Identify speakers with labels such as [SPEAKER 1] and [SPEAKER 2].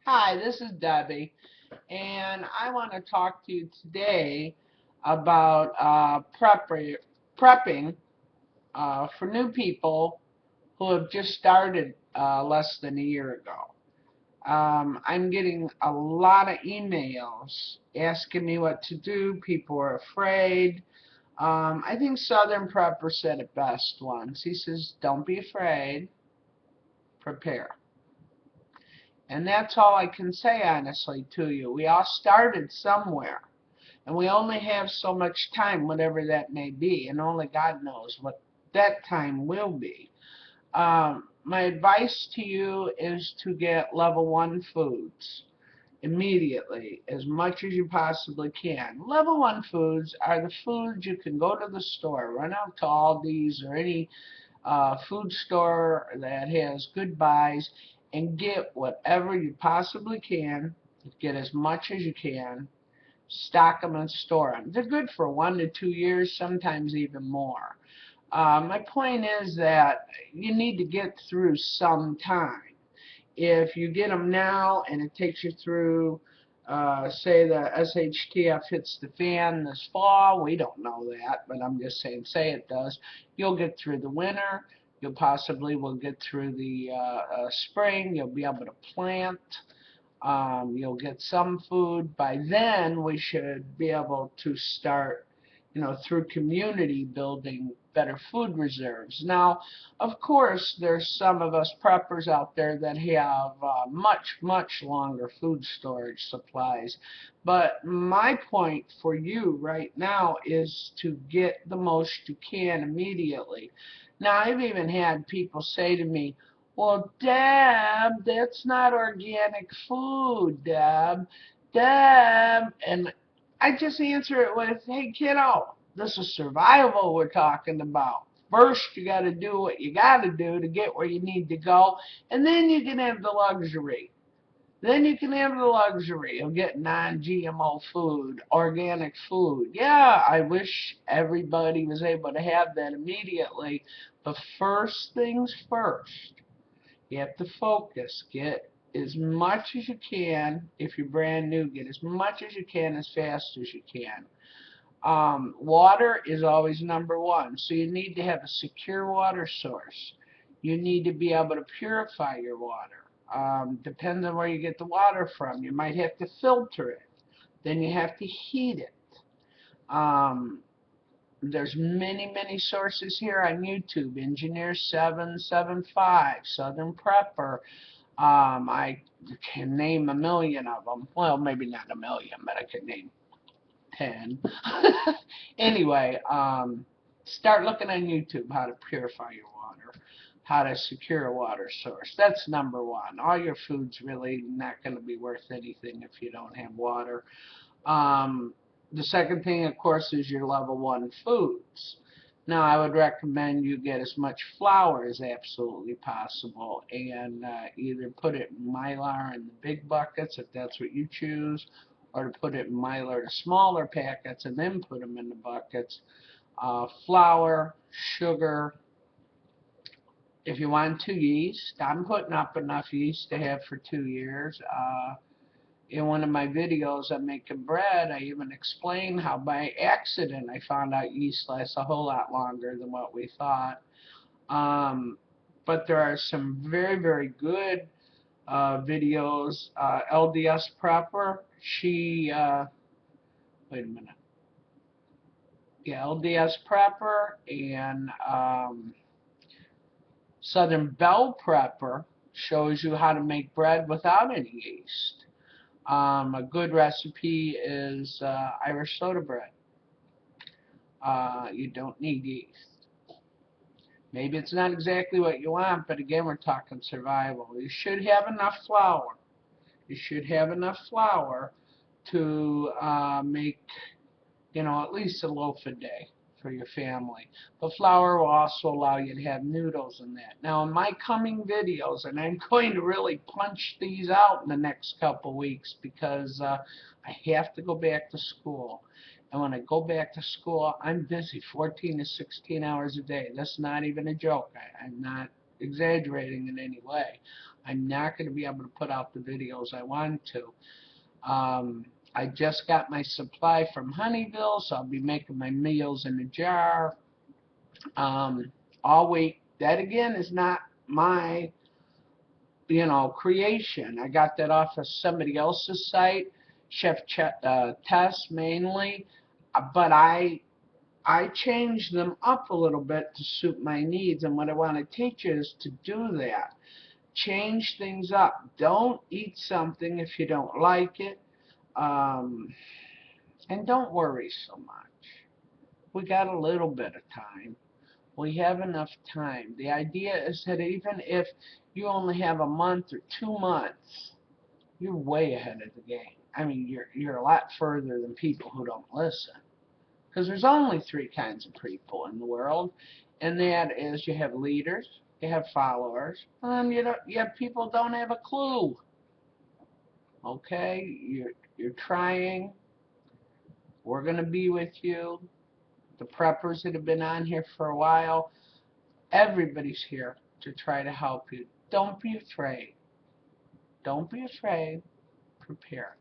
[SPEAKER 1] Hi, this is Debbie, and I want to talk to you today about prepping for new people who have just started less than a year ago. I'm getting a lot of emails asking me what to do. People are afraid. I think Southern Prepper said it best once. He says, "Don't be afraid, prepare." And that's all I can say honestly to you. We all started somewhere. And we only have so much time, whatever that may be, and only God knows what that time will be. My advice to you is to get level 1 foods immediately, as much as you possibly can. Level 1 foods are the foods you can go to the store, run out to Aldi's or any food store that has good buys, and get whatever you possibly can. Get as much as you can, stock them and store them. They're good for 1 to 2 years, sometimes even more. My point is that you need to get through some time. If you get them now and it takes you through, say the SHTF hits the fan this fall, we don't know that, but I'm just saying, say it does, you'll get through the winter, you'll possibly will get through the spring, you'll be able to plant, you'll get some food. By then, we should be able to start, through community building better food reserves. Now, of course, there's some of us preppers out there that have much, much longer food storage supplies. But my point for you right now is to get the most you can immediately. Now, I've even had people say to me, "Well, Deb, that's not organic food, Deb. Deb," and I just answer it with, "Hey, kiddo, this is survival we're talking about. First, you got to do what you got to do to get where you need to go, and then you can have the luxury. Then you can have the luxury of getting non-GMO food, organic food. Yeah, I wish everybody was able to have that immediately, but first things first. You have to focus. Get as much as you can. If you're brand new, get as much as you can as fast as you can. Water is always number one, so you need to have a secure water source. You need to be able to purify your water. Depends on where you get the water from. You might have to filter it. Then you have to heat it. Um, there's many, many sources here on YouTube. Engineer 775, Southern Prepper. I can name a million of them. Well, maybe not a million, but I could name 10. Anyway, start looking on YouTube how to purify your water, how to secure a water source. That's number one. All your food's really not going to be worth anything if you don't have water. The second thing, of course, is your level 1 foods. Now, I would recommend you get as much flour as absolutely possible and either put it in Mylar in the big buckets if that's what you choose, or to put it in Mylar to smaller packets and then put them in the buckets. Flour, sugar. If you want to, yeast. I'm putting up enough yeast to have for 2 years. In one of my videos on making bread, I even explain how by accident I found out yeast lasts a whole lot longer than what we thought. Um, but there are some very, very good videos. LDS Prepper, wait a minute. Yeah, LDS Prepper and Southern Belle Prepper shows you how to make bread without any yeast. A good recipe is Irish soda bread. You don't need yeast. Maybe it's not exactly what you want, but again, we're talking survival. You should have enough flour. You should have enough flour to make, at least a loaf a day for your family. But flour will also allow you to have noodles in that. Now, in my coming videos, and I'm going to really punch these out in the next couple weeks because I have to go back to school. And when I go back to school, I'm busy 14 to 16 hours a day. That's not even a joke. I'm not exaggerating in any way. I'm not going to be able to put out the videos I want to. I just got my supply from Honeyville, so I'll be making my meals in a jar all week. That again is not my, creation. I got that off of somebody else's site, Chef Tess mainly, but I changed them up a little bit to suit my needs, and what I want to teach you is to do that. Change things up. Don't eat something if you don't like it, and don't worry so much. We got a little bit of time. We have enough time. The idea is that even if you only have a month or 2 months, you're way ahead of the game. I mean, you're a lot further than people who don't listen. Because there's only three kinds of people in the world, and that is you have leaders, you have followers, and you have people who don't have a clue. Okay, you're trying. We're going to be with you. The preppers that have been on here for a while, everybody's here to try to help you. Don't be afraid. Don't be afraid. Prepare.